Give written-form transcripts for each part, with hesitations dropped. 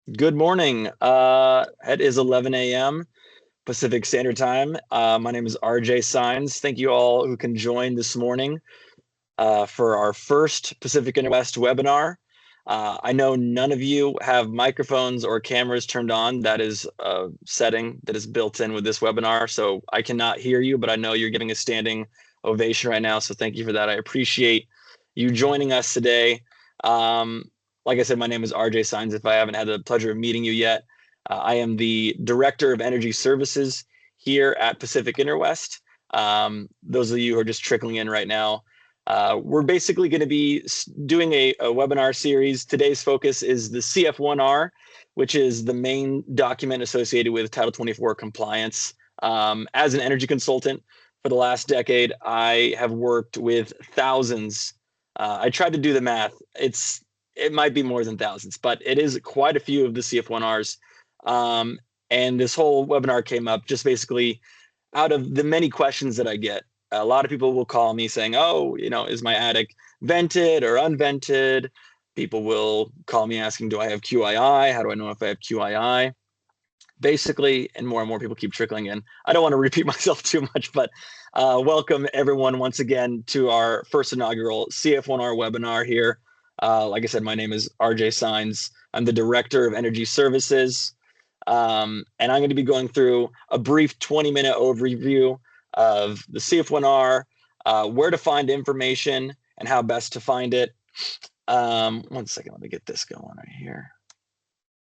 Good morning. It is 11 a.m. Pacific Standard Time. My name is RJ Sains. Thank you all who can join this morning for our first Pacific InterWest webinar. I know none of you have microphones or cameras turned on. That is a setting that is built in with this webinar, so I cannot hear you, but I know you're giving a standing ovation right now, so thank you for that. I appreciate you joining us today. Like I said, my name is RJ Sains, if I haven't had the pleasure of meeting you yet. I am the Director of Energy Services here at Pacific InterWest. Those of you who are just trickling in right now, we're basically going to be doing a webinar series. Today's focus is the CF1R, which is the main document associated with Title 24 compliance. As an energy consultant for the last decade, I have worked with thousands. I tried to do the math. It might be more than thousands, but it is quite a few of the CF1Rs. And this whole webinar came up just basically out of the many questions that I get. A lot of people will call me saying, oh, is my attic vented or unvented? People will call me asking, do I have QII? How do I know if I have QII? Basically, and more people keep trickling in. I don't want to repeat myself too much, but welcome everyone once again to our first inaugural CF1R webinar here. Like I said, my name is RJ Sains. I'm the Director of Energy Services. And I'm going to be going through a brief 20-minute overview of the CF1R, where to find information and how best to find it. One second, let me get this going right here.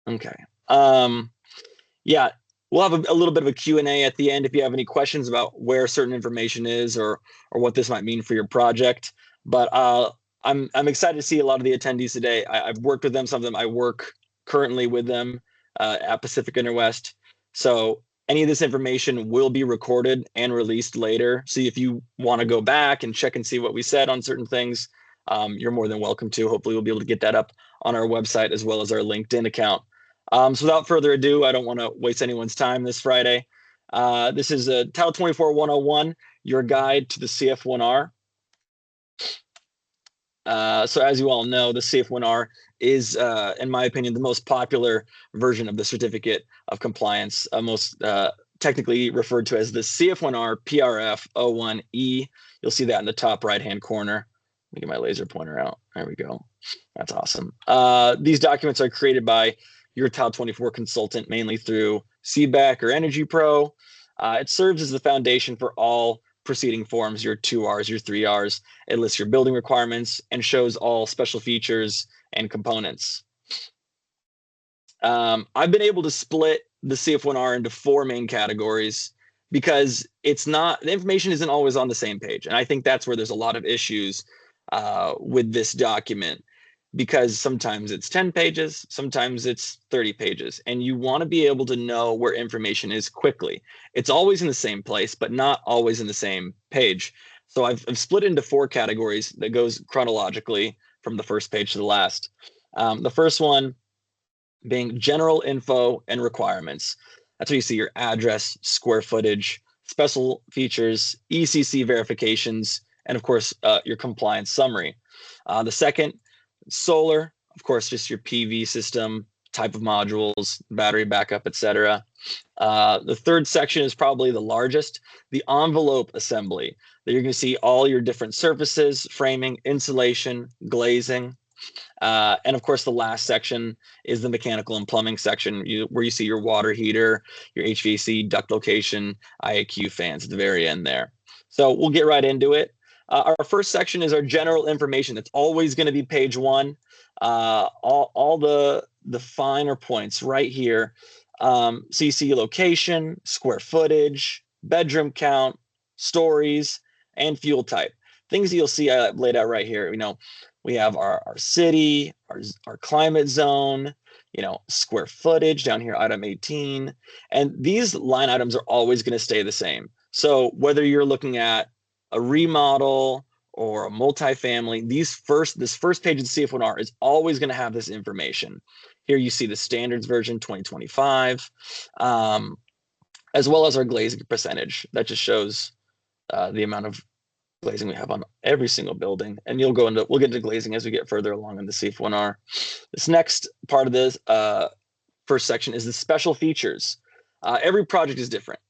Okay. Yeah, we'll have a little bit of a Q&A at the end if you have any questions about where certain information is or what this might mean for your project. But I'm excited to see a lot of the attendees today. I've worked with them. Some of them I work currently with them at Pacific InterWest. So any of this information will be recorded and released later. So if you want to go back and check and see what we said on certain things, you're more than welcome to. Hopefully we'll be able to get that up on our website as well as our LinkedIn account. So without further ado, I don't want to waste anyone's time this Friday. This is a Title 24 101, your guide to the CF1R. So as you all know, the CF1R is, in my opinion, the most popular version of the Certificate of Compliance, most technically referred to as the CF1R PRF 01E. You'll see that in the top right-hand corner. Let me get my laser pointer out. There we go. That's awesome. These documents are created by your Title 24 consultant, mainly through CBEC or Energy Pro. It serves as the foundation for all preceding forms, your 2Rs, your 3Rs. It lists your building requirements and shows all special features and components. I've been able to split the CF1R into 4 main categories because the information isn't always on the same page. And I think that's where there's a lot of issues with this document, because sometimes it's 10 pages, sometimes it's 30 pages, and you want to be able to know where information is quickly. It's always in the same place, but not always in the same page. So I've split into 4 categories that goes chronologically from the first page to the last. The first one being general info and requirements. That's where you see your address, square footage, special features, ECC verifications, and of course, your compliance summary. The second, solar, of course, just your PV system, type of modules, battery backup, etc. The third section is probably the largest, the envelope assembly. That you're going to see all your different surfaces, framing, insulation, glazing. And of course, the last section is the mechanical and plumbing section, where you see your water heater, your HVAC, duct location, IAQ fans at the very end there. So we'll get right into it. Our first section is our general information. That's always going to be page 1. All the finer points right here. So you see location, square footage, bedroom count, stories, and fuel type. Things you'll see I laid out right here. We have our city, our climate zone, square footage down here, item 18. And these line items are always going to stay the same. So whether you're looking at a remodel or a multifamily, this first page of the CF1R is always going to have this information. Here you see the standards version 2025, as well as our glazing percentage. That just shows the amount of glazing we have on every single building. And we'll get into glazing as we get further along in the CF1R. This next part of this first section is the special features. Every project is different,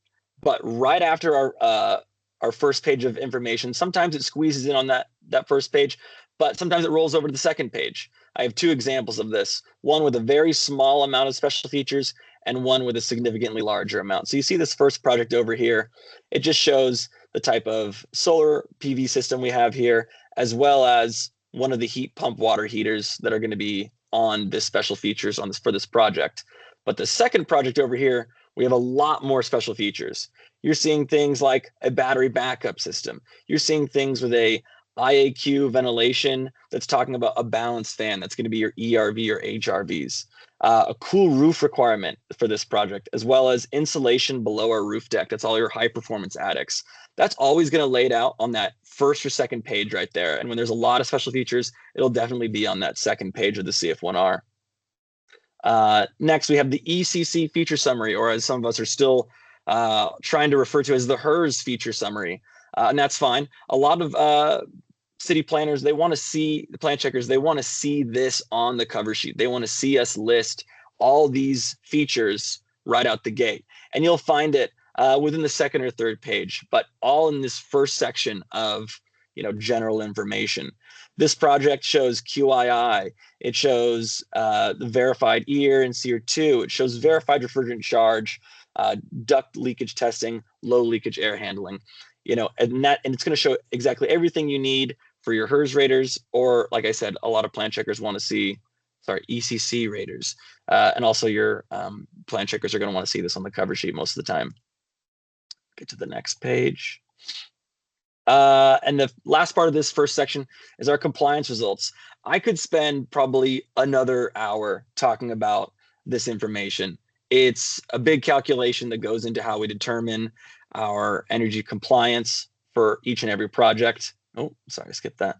but right after our first page of information, sometimes it squeezes in on that first page, but sometimes it rolls over to the second page. I have two examples of this, one with a very small amount of special features and one with a significantly larger amount. So you see this first project over here, it just shows the type of solar PV system we have here, as well as one of the heat pump water heaters that are going to be on this special features on this for this project. But the second project over here, we have a lot more special features. You're seeing things like a battery backup system. You're seeing things with a IAQ ventilation that's talking about a balanced fan. That's going to be your ERV or HRVs. A cool roof requirement for this project, as well as insulation below our roof deck. That's all your high performance attics. That's always going to lay it out on that first or second page right there. And when there's a lot of special features, it'll definitely be on that second page of the CF1R. Next, we have the ECC feature summary, or as some of us are still trying to refer to as the HERS feature summary. And that's fine. A lot of city planners, they want to see, the plan checkers, they want to see this on the cover sheet. They want to see us list all these features right out the gate. And you'll find it within the second or third page, but all in this first section of general information. This project shows QII. It shows the verified EAR and SEER 2. It shows verified refrigerant charge, duct leakage testing, low leakage air handling. And it's going to show exactly everything you need for your HERS raters, or like I said, a lot of plan checkers want to see, ECC raters, and also your plan checkers are going to want to see this on the cover sheet most of the time. Get to the next page. And the last part of this first section is our compliance results. I could spend probably another hour talking about this information. It's a big calculation that goes into how we determine our energy compliance for each and every project. Oh, sorry, skip that.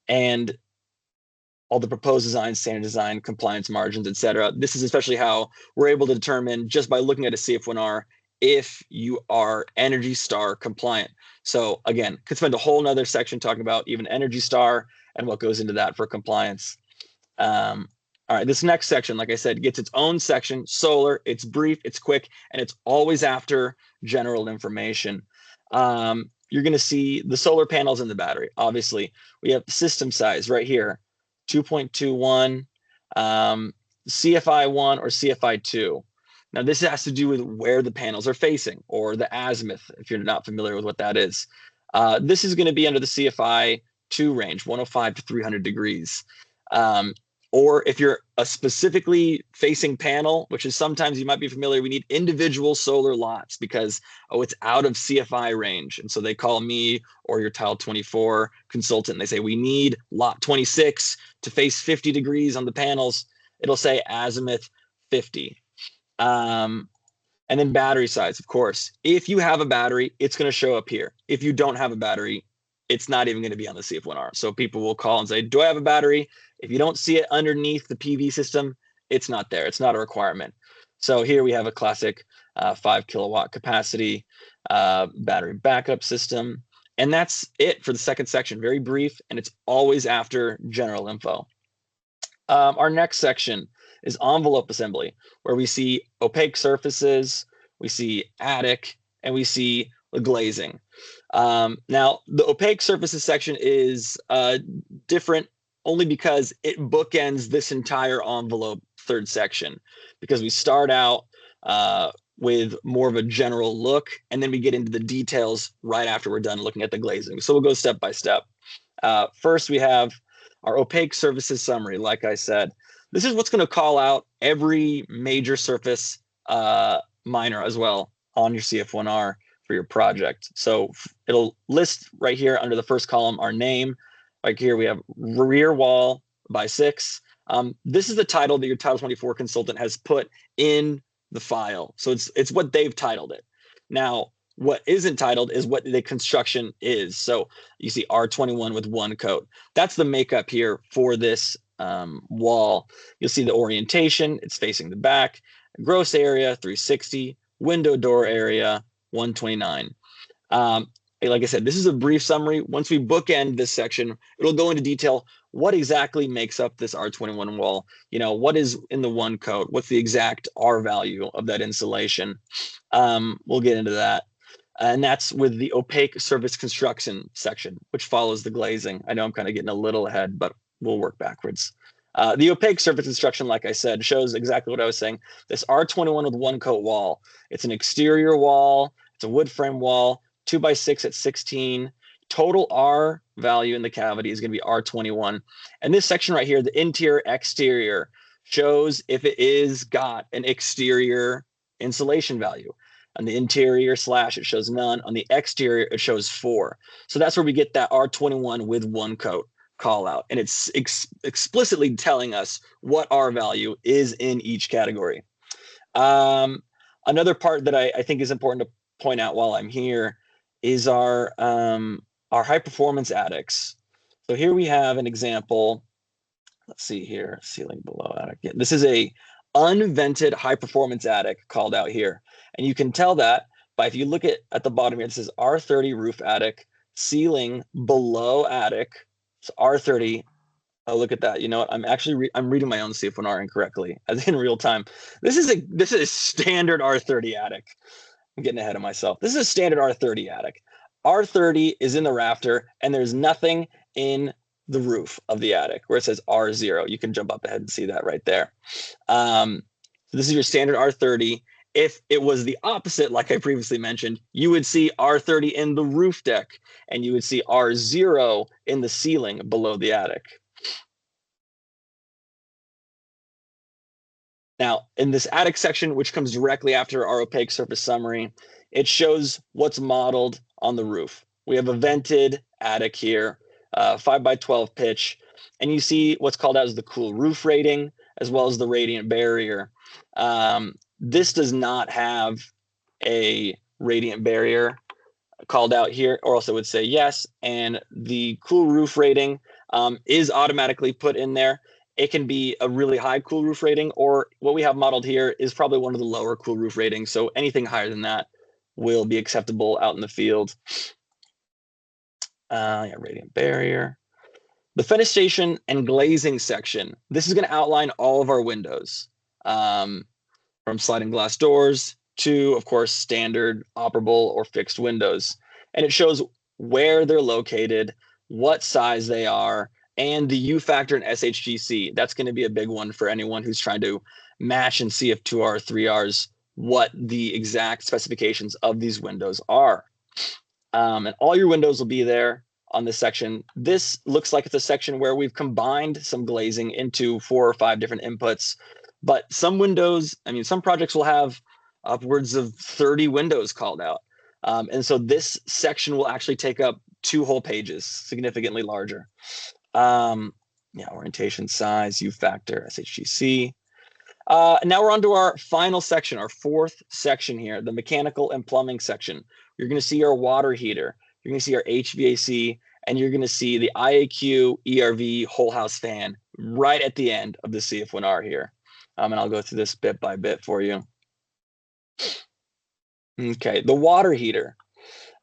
And all the proposed design, standard design, compliance margins, et cetera. This is especially how we're able to determine, just by looking at a CF1R, if you are Energy Star compliant. So again, could spend a whole nother section talking about even Energy Star and what goes into that for compliance. All right, this next section, like I said, gets its own section, solar. It's brief, it's quick, and it's always after general information. You're going to see the solar panels and the battery. Obviously, we have system size right here, 2.21, CFI1 or CFI2. Now, this has to do with where the panels are facing, or the azimuth, if you're not familiar with what that is. This is going to be under the CFI2 range, 105 to 300 degrees. Or if you're a specifically facing panel, which is sometimes you might be familiar, we need individual solar lots because, it's out of CFI range. And so they call me or your Tile 24 consultant, and they say, we need lot 26 to face 50 degrees on the panels. It'll say azimuth 50. And then battery size, of course. If you have a battery, it's going to show up here. If you don't have a battery, it's not even going to be on the CF1R. So people will call and say, do I have a battery? If you don't see it underneath the PV system, it's not there. It's not a requirement. So here we have a classic 5 kilowatt capacity battery backup system. And that's it for the second section. Very brief, and it's always after general info. Our next section is envelope assembly, where we see opaque surfaces, we see attic, and we see the glazing. Now, the opaque surfaces section is different only because it bookends this entire envelope third section, because we start out with more of a general look, and then we get into the details right after we're done looking at the glazing. So we'll go step by step. First, we have our opaque surfaces summary. Like I said, this is what's going to call out every major surface minor as well on your CF1R for your project. So it'll list right here under the first column our name. Like here we have rear wall by 6. This is the title that your Title 24 consultant has put in the file. So it's what they've titled it. Now, what isn't titled is what the construction is. So you see R21 with 1 coat. That's the makeup here for this wall. You'll see the orientation. It's facing the back. Gross area 360. Window door area 129. Like I said, this is a brief summary. Once we bookend this section, it'll go into detail what exactly makes up this R21 wall? What is in the one code? What's the exact R value of that insulation? We'll get into that. And that's with the opaque surface construction section, which follows the glazing. I know I'm kind of getting a little ahead, but we'll work backwards. The opaque surface construction, like I said, shows exactly what I was saying. This R21 with one coat wall. It's an exterior wall. It's a wood frame wall, 2x6 at 16. Total R value in the cavity is going to be R21. And this section right here, the interior exterior, shows if it is got an exterior insulation value. On the interior / it shows none. On the exterior, it shows 4. So that's where we get that R21 with one coat call out. And it's explicitly telling us what R value is in each category. Another part that I think is important to point out while I'm here is our high performance attics. So here we have an example. Let's see here, ceiling below attic. Yeah, this is a unvented high performance attic called out here. And you can tell that by, if you look at the bottom here, it says R30 roof attic, ceiling below attic. So R30. Oh, look at that. You know what? I'm reading my own CF1R incorrectly as in real time. This is a standard R30 attic. I'm getting ahead of myself. This is a standard R30 attic. R30 is in the rafter, and there's nothing in the roof of the attic where it says R0. You can jump up ahead and see that right there. So this is your standard R30. If it was the opposite, like I previously mentioned, you would see R30 in the roof deck, and you would see R0 in the ceiling below the attic. Now, in this attic section, which comes directly after our opaque surface summary, it shows what's modeled on the roof. We have a vented attic here, 5x12 pitch, and you see what's called out as the cool roof rating, as well as the radiant barrier. This does not have a radiant barrier called out here, or else it would say yes, and the cool roof rating is automatically put in there. It can be a really high cool roof rating, or what we have modeled here is probably one of the lower cool roof ratings. So anything higher than that will be acceptable out in the field. Yeah, radiant barrier. The fenestration and glazing section. This is going to outline all of our windows, from sliding glass doors to, of course, standard operable or fixed windows. And it shows where they're located, what size they are, and the U factor and SHGC. That's going to be a big one for anyone who's trying to match in CF2R, 3Rs, what the exact specifications of these windows are. And all your windows will be there on this section. This looks like it's a section where we've combined some glazing into 4 or 5 different inputs. But some windows, some projects will have upwards of 30 windows called out. And so this section will actually take up 2 whole pages, significantly larger. Yeah, orientation, size, U factor, SHGC. Now we're on to our final section, our 4th section here, the mechanical and plumbing section. You're going to see our water heater. You're going to see our HVAC, and you're going to see the IAQ ERV whole house fan right at the end of the CF1R here. And I'll go through this bit by bit for you. Okay, the water heater.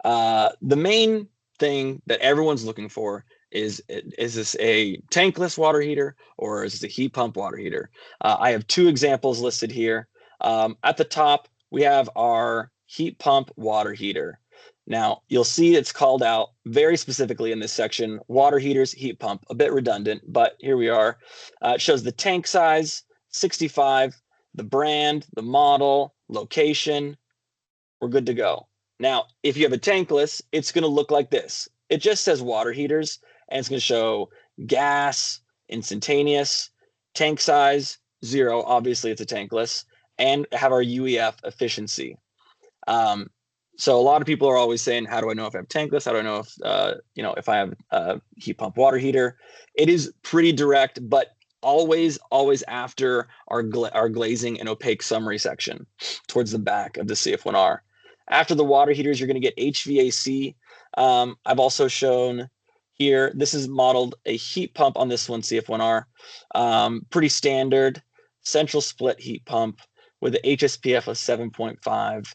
The main thing that everyone's looking for is this a tankless water heater, or is this a heat pump water heater? I have 2 examples listed here. At the top, we have our heat pump water heater. Now, you'll see it's called out very specifically in this section, water heaters, heat pump, a bit redundant, but here we are. It shows the tank size, 65, the brand, the model, location. We're good to go. Now, if you have a tankless, it's going to look like this. It just says water heaters, and it's going to show gas, instantaneous, tank size, 0. Obviously, it's a tankless, and have our UEF efficiency. So a lot of people are always saying, how do I know if I have tankless? How do I know if, if I have a heat pump water heater? It is pretty direct, but always after our glazing and opaque summary section towards the back of the CF1R. After the water heaters, you're going to get HVAC. I've also shown here, this is modeled a heat pump on this one, CF1R. Pretty standard central split heat pump with an HSPF of 7.5,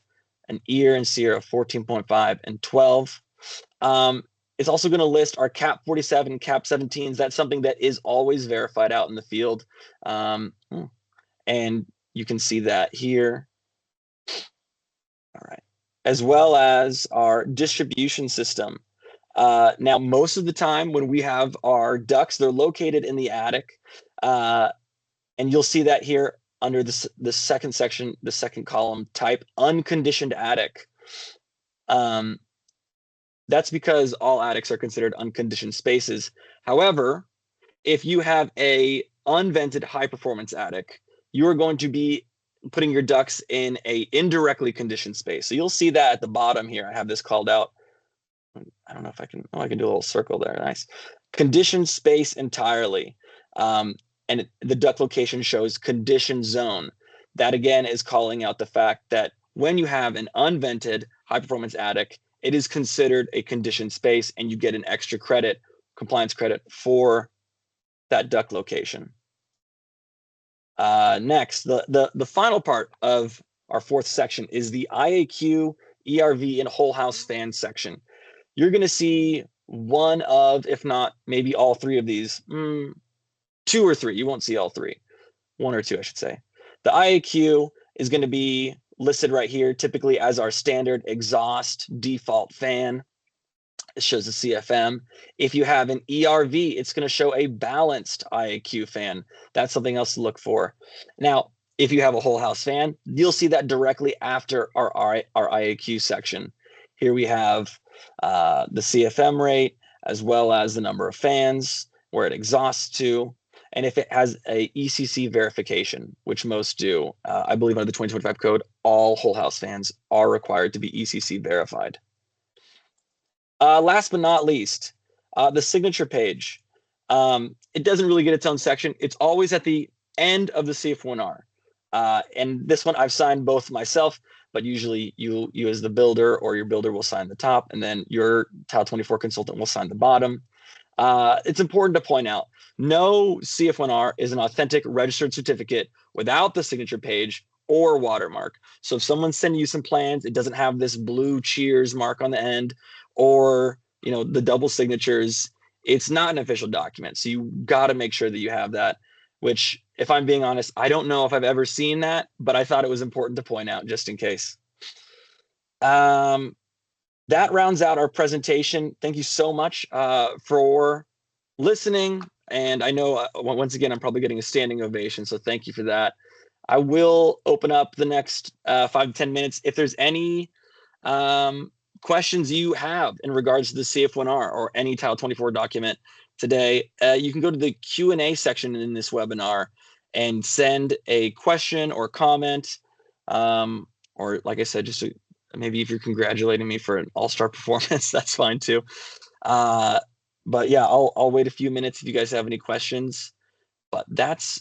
an EAR and SEER of 14.5 and 12. It's also going to list our cap 47, cap 17s. That's something that is always verified out in the field. And you can see that here. All right. As well as our distribution system. Now, most of the time when we have our ducts, they're located in the attic. And you'll see that here under the second section, the second column, type unconditioned attic. That's because all attics are considered unconditioned spaces. However, if you have a unvented high performance attic, you are going to be putting your ducts in a indirectly conditioned space. So you'll see that at the bottom here. I have this called out. I don't know if I can, I can do a little circle there. Nice. Conditioned space entirely. And the duct location shows conditioned zone. That again is calling out the fact that when you have an unvented high performance attic, it is considered a conditioned space and you get an extra credit, compliance credit for that duct location. Next, the final part of our fourth section is the IAQ, ERV, and whole house fan section. You're going to see one of, if not maybe all three of these, two or three. You won't see all three. One or two, I should say. The IAQ is going to be listed right here, typically as our standard exhaust default fan. It shows the CFM. If you have an ERV, it's going to show a balanced IAQ fan. That's something else to look for. Now, if you have a whole house fan, you'll see that directly after our IAQ section. Here we have the CFM rate, as well as the number of fans, where it exhausts to, and if it has a ECC verification, which most do. I believe under the 2025 code, all whole house fans are required to be ECC verified. Last but not least, the signature page. It doesn't really get its own section. It's always at the end of the CF1R. And this one I've signed both myself, but usually you as the builder or your builder will sign the top, and then your Tile 24 consultant will sign the bottom. It's important to point out, no CF1R is an authentic registered certificate without the signature page or watermark. So if someone's sending you some plans, it doesn't have this blue cheers mark on the end, or the double signatures, it's not an official document. So you got to make sure that you have that, which, if I'm being honest, I don't know if I've ever seen that, but I thought it was important to point out just in case. That rounds out our presentation. Thank you so much for listening. And I know, once again, I'm probably getting a standing ovation, so thank you for that. I will open up the next 5 to 10 minutes. If there's any questions you have in regards to the CF1R or any Tile 24 document today, you can go to the Q&A section in this webinar and send a question or comment, or like I said, just maybe if you're congratulating me for an all-star performance, that's fine too. But yeah, I'll wait a few minutes if you guys have any questions. But that's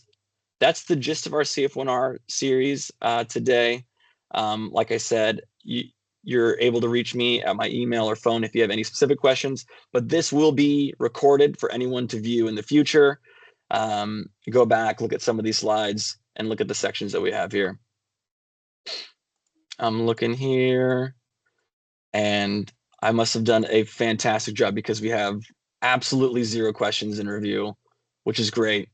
the gist of our CF1R series today. Like I said, you're able to reach me at my email or phone if you have any specific questions, but this will be recorded for anyone to view in the future. Go back, look at some of these slides, and look at the sections that we have here. I'm looking here, and I must have done a fantastic job because we have absolutely 0 questions in review, which is great.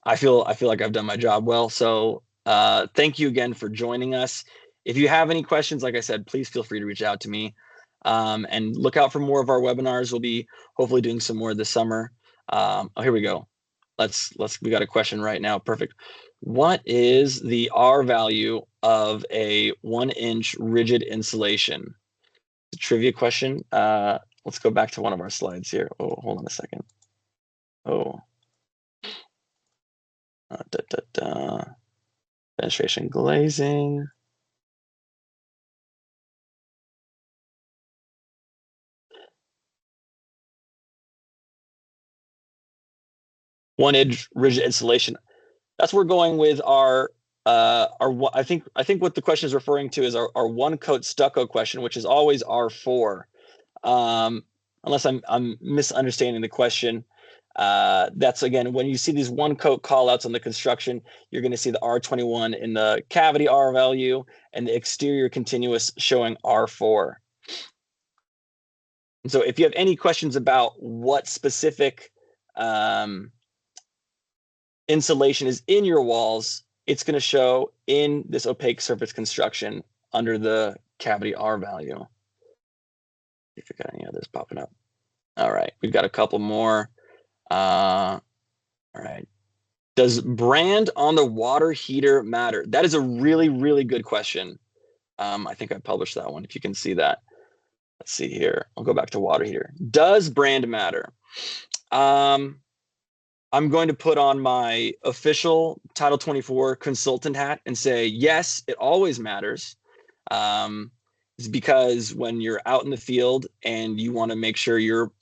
I feel like I've done my job well. So thank you again for joining us. If you have any questions, like I said, please feel free to reach out to me, and look out for more of our webinars. We'll be hopefully doing some more this summer. Oh, here we go. We got a question right now. Perfect. What is the R value of a 1-inch rigid insulation? It's a trivia question. Let's go back to one of our slides here. Oh, hold on a second. Oh. Fenestration glazing. One-inch rigid insulation. That's where we're going with our I think what the question is referring to is our one coat stucco question, which is always R4. Unless I'm misunderstanding the question. That's, again, when you see these one coat call outs on the construction, you're going to see the R21 in the cavity R value and the exterior continuous showing R4. And so if you have any questions about what specific insulation is in your walls, it's going to show in this opaque surface construction under the cavity R value. If you got any others popping up. All right, we've got a couple more. All right. Does brand on the water heater matter? That is a really, really good question. I think I published that one, if you can see that. Let's see here. I'll go back to water heater. Does brand matter? I'm going to put on my official Title 24 consultant hat and say, yes, it always matters. It's because when you're out in the field and you want to make sure you're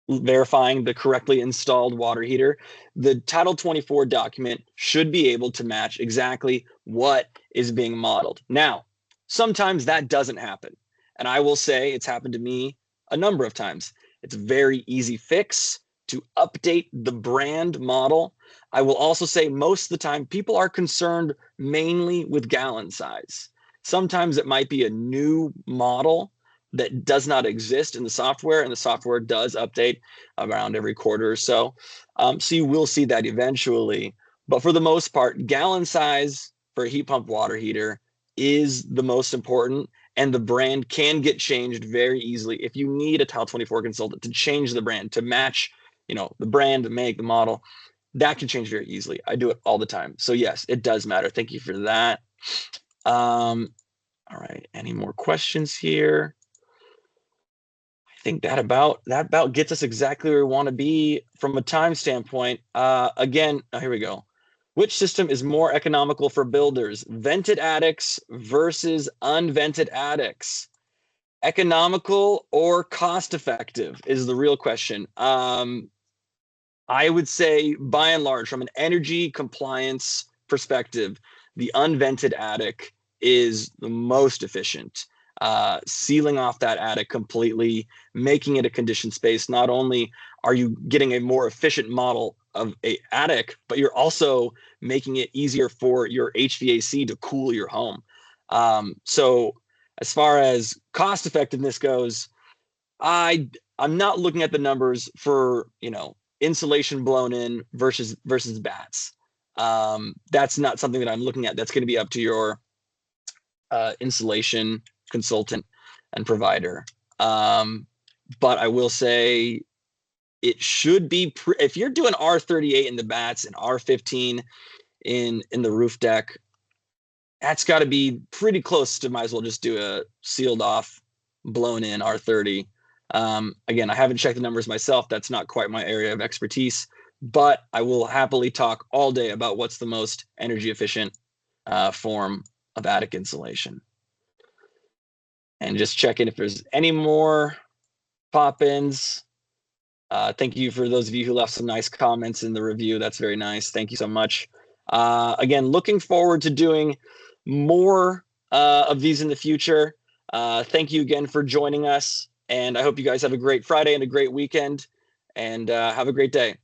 verifying the correctly installed water heater, the Title 24 document should be able to match exactly what is being modeled. Now, sometimes that doesn't happen. And I will say it's happened to me a number of times. It's a very easy fix to update the brand model. I will also say most of the time people are concerned mainly with gallon size. Sometimes it might be a new model that does not exist in the software, and the software does update around every quarter or so. So you will see that eventually. But for the most part, gallon size for a heat pump water heater is the most important, and the brand can get changed very easily. If you need a Title 24 consultant to change the brand to match, the brand, the make, the model, that can change very easily. I do it all the time. So yes, it does matter. Thank you for that. All right, any more questions here? I think that about gets us exactly where we want to be from a time standpoint. Again, here we go. Which system is more economical for builders? Vented attics versus unvented attics. Economical or cost effective is the real question. I would say by and large, from an energy compliance perspective, the unvented attic is the most efficient. Sealing off that attic completely, making it a conditioned space. Not only are you getting a more efficient model of a attic, but you're also making it easier for your HVAC to cool your home. So as far as cost effectiveness goes, I'm not looking at the numbers for, insulation blown in versus bats. That's not something that I'm looking at. That's going to be up to your insulation consultant and provider. But I will say it should be, if you're doing R38 in the bats and R15 in the roof deck, that's got to be pretty close to, might as well just do a sealed off, blown in R30. Again, I haven't checked the numbers myself. That's not quite my area of expertise, but I will happily talk all day about what's the most energy efficient form of attic insulation. And just checking if there's any more pop-ins. Thank you for those of you who left some nice comments in the review. That's very nice. Thank you so much. Again, looking forward to doing more of these in the future. Thank you again for joining us. And I hope you guys have a great Friday and a great weekend. And have a great day.